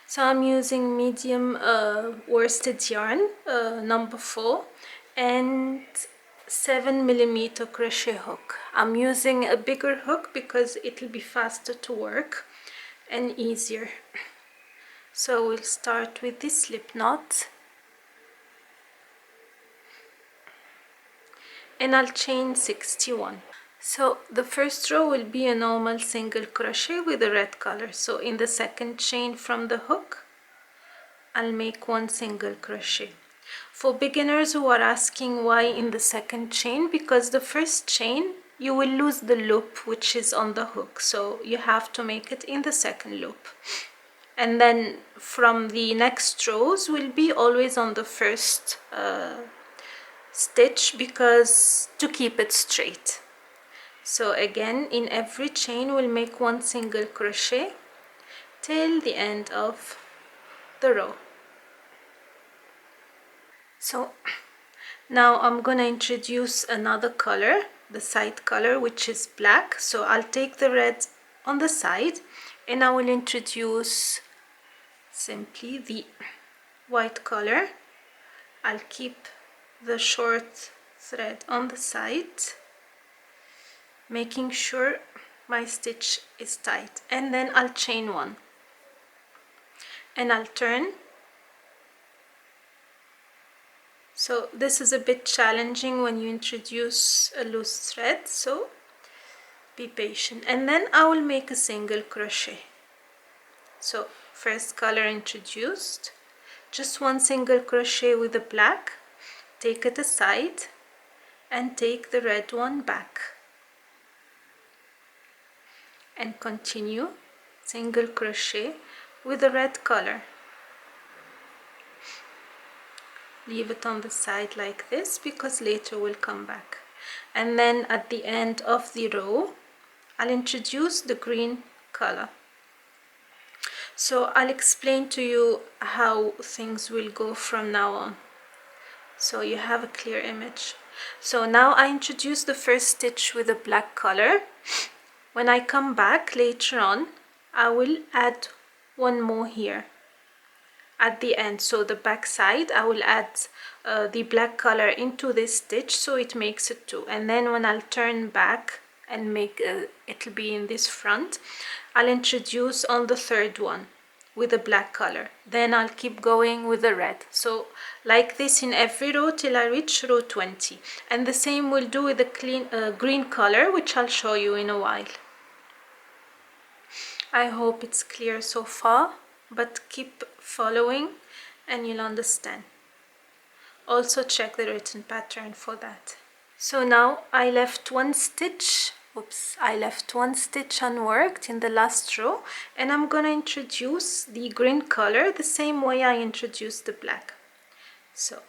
So I'm using medium worsted yarn, number 4, and 7mm crochet hook. I'm using a bigger hook because it'll be faster to work and easier. So we'll start with this slip knot, and I'll chain 61. So the first row will be a normal single crochet with a red color. So in the second chain from the hook, I'll make one single crochet. For beginners who are asking why in the second chain, because the first chain you will lose the loop which is on the hook, so you have to make it in the second loop. And then from the next rows will be always on the first stitch, because to keep it straight. So again, in every chain we'll make one single crochet till the end of the row. So now I'm gonna introduce another color, the side color, which is black. So I'll take the red on the side and I will introduce simply the white color. I'll keep the short thread on the side, making sure my stitch is tight, and then I'll chain one and I'll turn. So this is a bit challenging when you introduce a loose thread, so be patient. And then I will make a single crochet. So first color introduced, just one single crochet with the black, take it aside and take the red one back and continue single crochet with the red color. Leave it on the side like this because later we'll come back. And then at the end of the row I'll introduce the green color. So I'll explain to you how things will go from now on, so you have a clear image. So now I introduce the first stitch with a black color. When I come back later on, I will add one more here at the end. So the back side, I will add the black color into this stitch, so it makes it 2. And then when I'll turn back and make it'll be in this front, I'll introduce on the third one with a black color. Then I'll keep going with the red. So like this in every row till I reach row 20. And the same we'll do with the green color, which I'll show you in a while. I hope it's clear so far, but keep following and you'll understand. Also check the written pattern for that. So now I left one stitch unworked in the last row, and I'm gonna introduce the green color the same way I introduced the black. So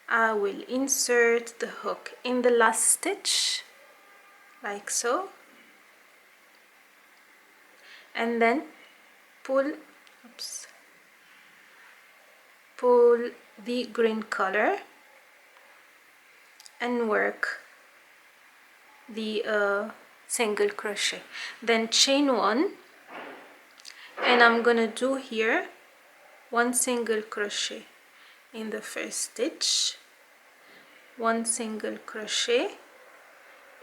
I will insert the hook in the last stitch like so, and then pull the green color and work the single crochet, then chain one, and I'm gonna do here one single crochet in the first stitch, one single crochet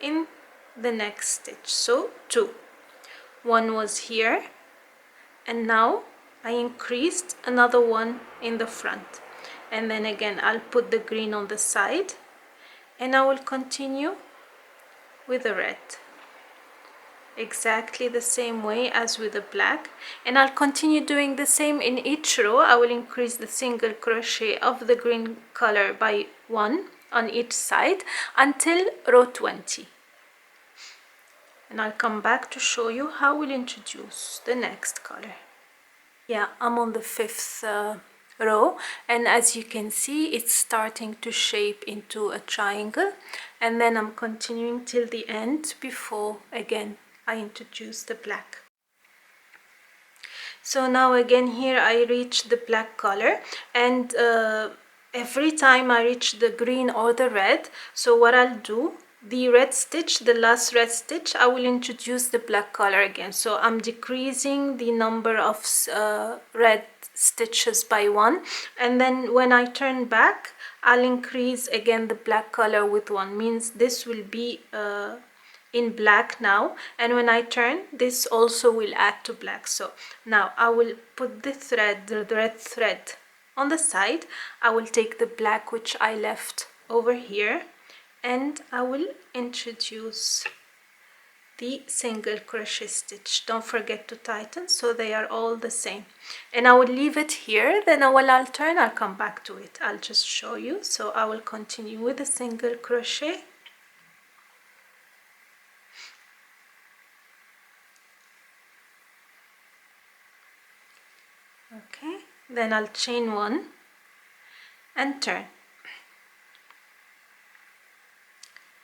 in the next stitch, so 2. One was here, and now I increased another one in the front, and then again I'll put the green on the side and I will continue with the red exactly the same way as with the black, and I'll continue doing the same in each row. I will increase the single crochet of the green color by 1 on each side until row 20, and I'll come back to show you how we'll introduce the next color. Yeah, I'm on the 5th row, and as you can see it's starting to shape into a triangle, and then I'm continuing till the end before again I introduce the black. So now again here I reach the black color, and every time I reach the green or the red, so what I'll do the red stitch, the last red stitch, I will introduce the black color again. So I'm decreasing the number of red stitches by 1, and then when I turn back, I'll increase again the black color with 1. Means this will be in black now, and when I turn, this also will add to black. So now I will put the thread, the red thread, on the side. I will take the black which I left over here, and I will introduce the single crochet stitch. Don't forget to tighten so they are all the same, and I will leave it here. Then when I'll turn, I'll come back to it. I'll just show you. So I will continue with a single crochet, okay, then I'll chain 1 and turn.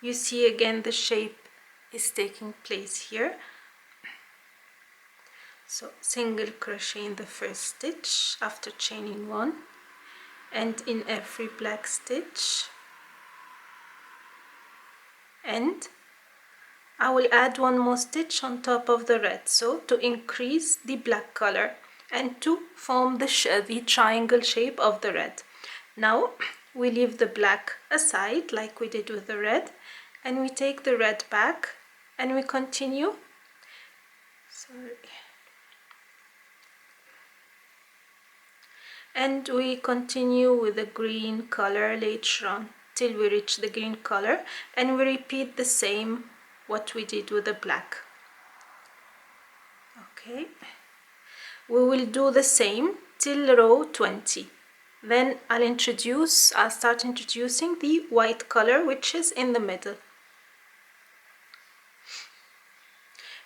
You see again the shape is taking place here. So single crochet in the first stitch after chaining 1, and in every black stitch, and I will add 1 more stitch on top of the red, so to increase the black color and to form the triangle shape of the red. Now we leave the black aside like we did with the red, and we take the red back and we continue. And we continue with the green color later on till we reach the green color, and we repeat the same what we did with the black. Okay, we will do the same till row 20. Then I'll start introducing the white color which is in the middle.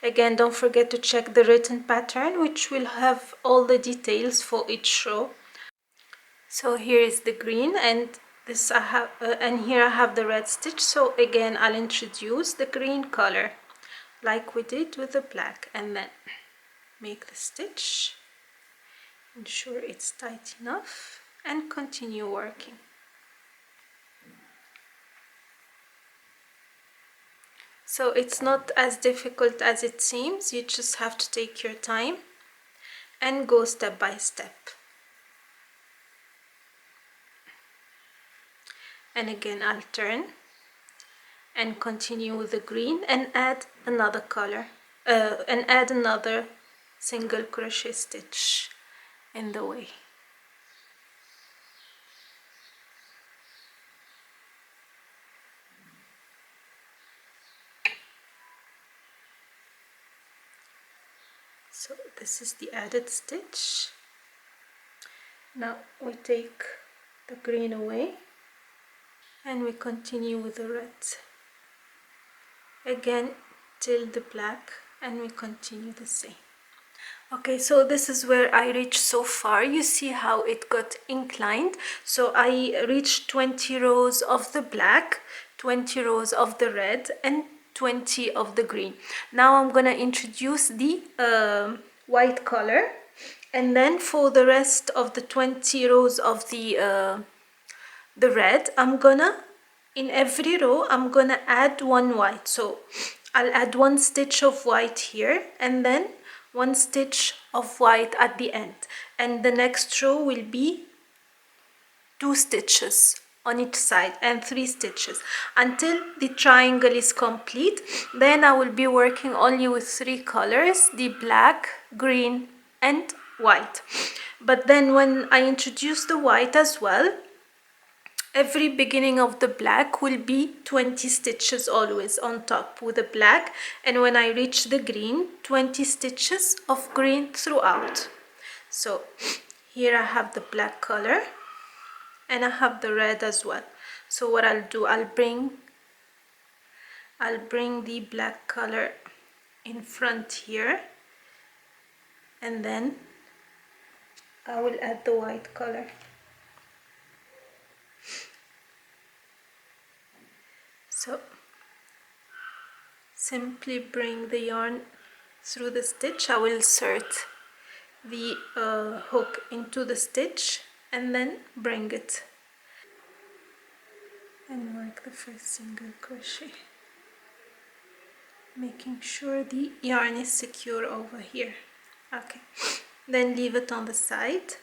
Again, don't forget to check the written pattern which will have all the details for each row. So here is the green, and this I have, and here I have the red stitch. So again, I'll introduce the green color like we did with the black, and then make the stitch, ensure it's tight enough, and continue working. So it's not as difficult as it seems. You just have to take your time and go step by step. And again, I'll turn and continue with the green and add another color, and add another single crochet stitch in the way. So this is the added stitch. Now we take the green away and we continue with the red again till the black, and we continue the same. Okay, so this is where I reached so far. You see how it got inclined. So I reached 20 rows of the black, 20 rows of the red, and 20 of the green. Now I'm gonna introduce the white color, and then for the rest of the 20 rows of the red, in every row I'm gonna add 1 white. So I'll add 1 stitch of white here, and then 1 stitch of white at the end, and the next row will be 2 stitches on each side and 3 stitches until the triangle is complete. Then I will be working only with 3 colors, the black, green, and white. But then when I introduce the white as well, every beginning of the black will be 20 stitches always on top with the black, and when I reach the green, 20 stitches of green throughout. So here I have the black color and I have the red as well. So what I'll do, I'll bring the black color in front here, and then I will add the white color. So simply bring the yarn through the stitch. I will insert the hook into the stitch and then bring it and work the first single crochet. making sure the yarn is secure over here. Okay, then leave it on the side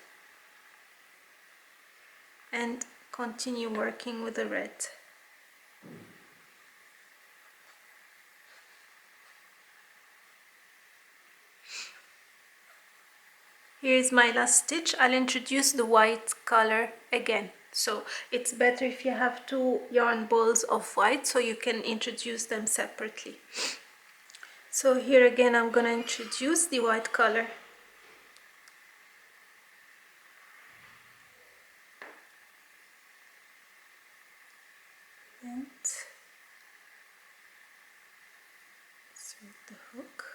and continue working with the red. Here's my last stitch. I'll introduce the white color again. So it's better if you have two yarn balls of white so you can introduce them separately. So here again I'm gonna introduce the white color. And insert the hook.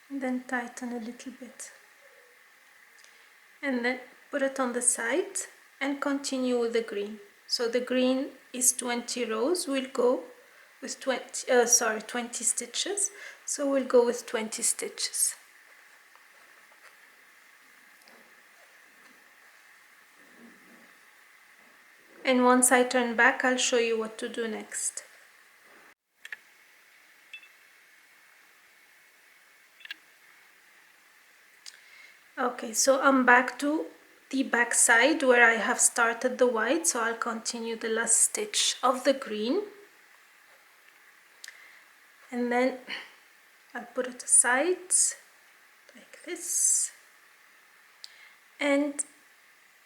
And then tighten a little bit. And then put it on the side and continue with the green. So the green is 20 rows. We'll go with 20 stitches. So we'll go with 20 stitches. And once I turn back, I'll show you what to do next. Okay, so I'm back to the back side where I have started the white, so I'll continue the last stitch of the green. And then I'll put it aside like this. And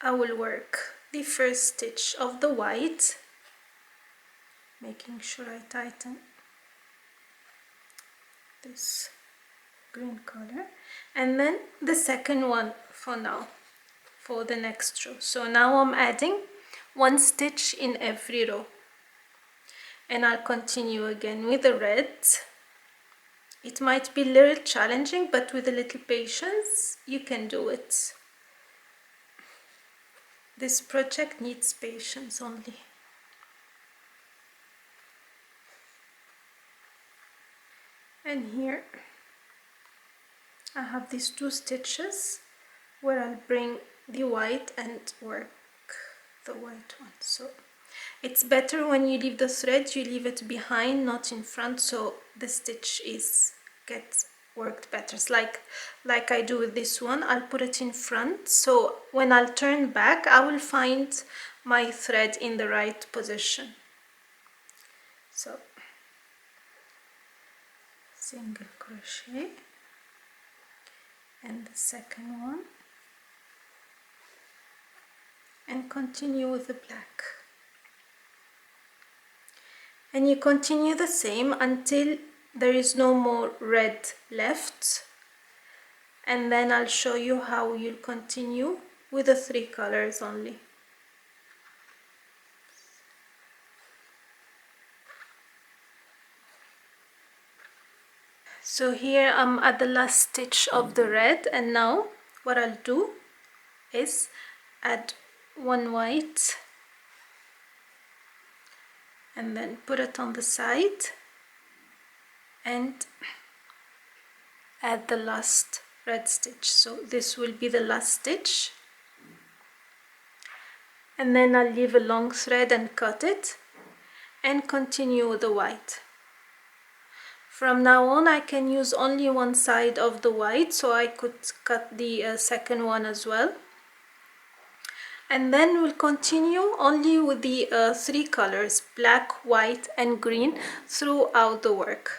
I will work the first stitch of the white, making sure I tighten this green color, and then the second one for now, for the next row. So now I'm adding one stitch in every row, and I'll continue again with the red. It might be a little challenging, but with a little patience you can do it. This project needs patience only. And here I have these two stitches where I'll bring the white and work the white one. So it's better when you leave the thread, you leave it behind, not in front, so the stitch gets worked better. It's like I do with this one. I'll put it in front, so when I'll turn back I will find my thread in the right position. So single crochet and the second one, and continue with the black, and you continue the same until there is no more red left, and then I'll show you how you'll continue with the three colors only. So here I'm at the last stitch of the red, and now what I'll do is add one white and then put it on the side and add the last red stitch. So this will be the last stitch, and then I'll leave a long thread and cut it and continue with the white. From now on I can use only one side of the white, so I could cut the second one as well. And then we'll continue only with the three colors, black, white and green, throughout the work.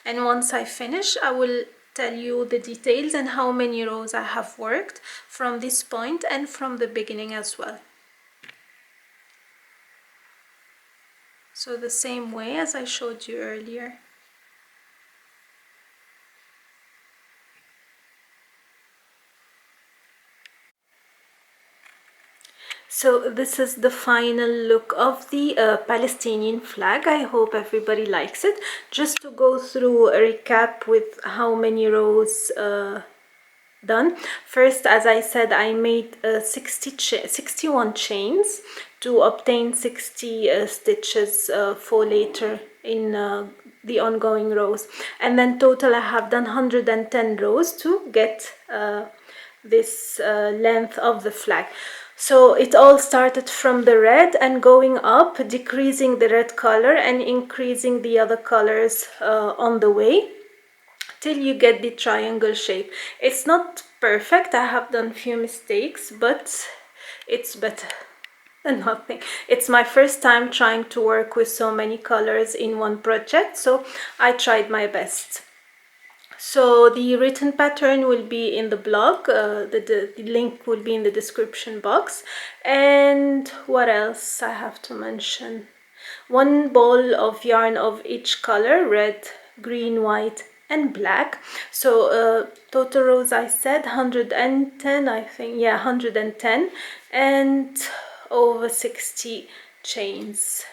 And once I finish, I will tell you the details and how many rows I have worked from this point and from the beginning as well. So the same way as I showed you earlier. So this is the final look of the Palestinian flag. I hope everybody likes it. Just to go through a recap with how many rows done. First, as I said, I made 61 chains to obtain 60 stitches for later in the ongoing rows. And then total I have done 110 rows to get this length of the flag. So it all started from the red and going up, decreasing the red color and increasing the other colors on the way till you get the triangle shape. It's not perfect, I have done few mistakes, but it's better than nothing. It's my first time trying to work with so many colors in one project, so I tried my best. So the written pattern will be in the blog, the link will be in the description box. And what else I have to mention? One ball of yarn of each color, red, green, white and black. So total rows I said 110, I think, yeah, 110, and over 60 chains.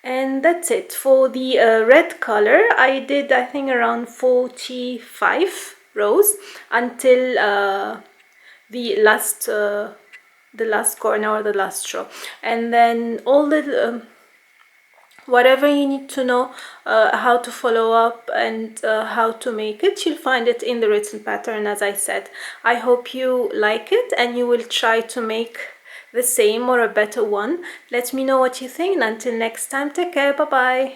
And that's it. For the red color I did, I think, around 45 rows until the last corner or the last row. And then all the whatever you need to know how to follow up and how to make it, you'll find it in the written pattern, as I said. I hope you like it and you will try to make the same or a better one. Let me know what you think, and until next time, take care, bye bye.